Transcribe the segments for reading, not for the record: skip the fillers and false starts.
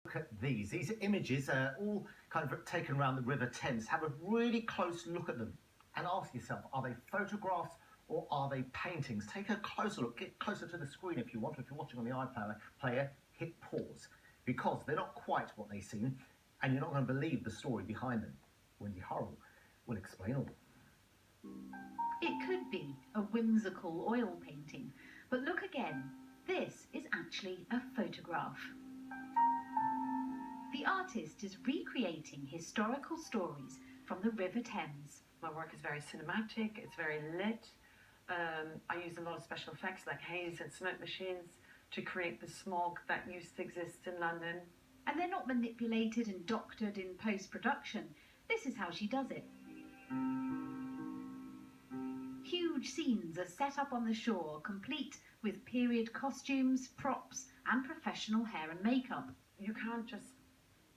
Look at these. These images are all kind of taken around the River Thames. Have a really close look at them and ask yourself, are they photographs or are they paintings? Take a closer look. Get closer to the screen if you want. If you're watching on the iPlayer, hit pause, because they're not quite what they seem, and you're not going to believe the story behind them. Wendy Hurrell will explain all. It could be a whimsical oil painting, but look again. This is actually a photograph. The artist is recreating historical stories from the River Thames. My work is very cinematic, it's very lit. I use a lot of special effects like haze and smoke machines to create the smog that used to exist in London. And they're not manipulated and doctored in post-production. This is how she does it. Huge scenes are set up on the shore, complete with period costumes, props and professional hair and makeup. You can't just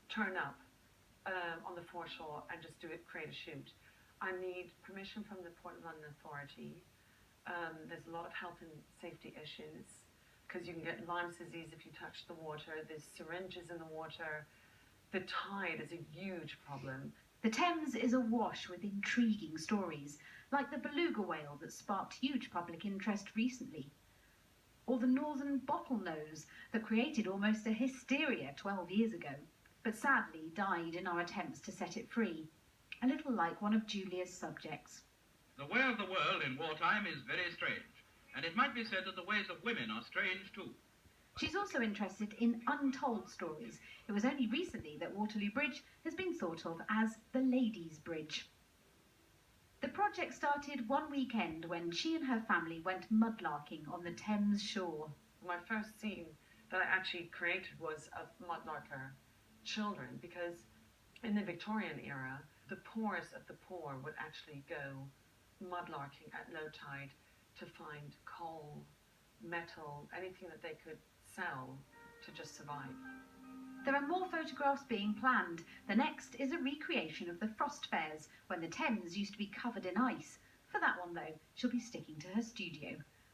turn up on the foreshore and just create a shoot. I need permission from the Port of London Authority. There's a lot of health and safety issues because you can get Lyme disease if you touch the water. There's syringes in the water. The tide is a huge problem. The Thames is awash with intriguing stories, like the beluga whale that sparked huge public interest recently, or the northern bottlenose that created almost a hysteria 12 years ago, but sadly died in our attempts to set it free, a little like one of Julia's subjects. The way of the world in wartime is very strange, and it might be said that the ways of women are strange too. She's also interested in untold stories. It was only recently that Waterloo Bridge has been thought of as the Ladies' Bridge. The project started one weekend when she and her family went mudlarking on the Thames shore. My first scene that I actually created was of mudlarker children, because in the Victorian era, the poorest of the poor would actually go mudlarking at low tide to find coal, metal, anything that they could sell to just survive. There are more photographs being planned. The next is a recreation of the frost fairs when the Thames used to be covered in ice. For that one though, she'll be sticking to her studio.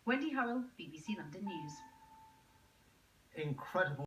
Wendy Hurrell, BBC London News. Incredible.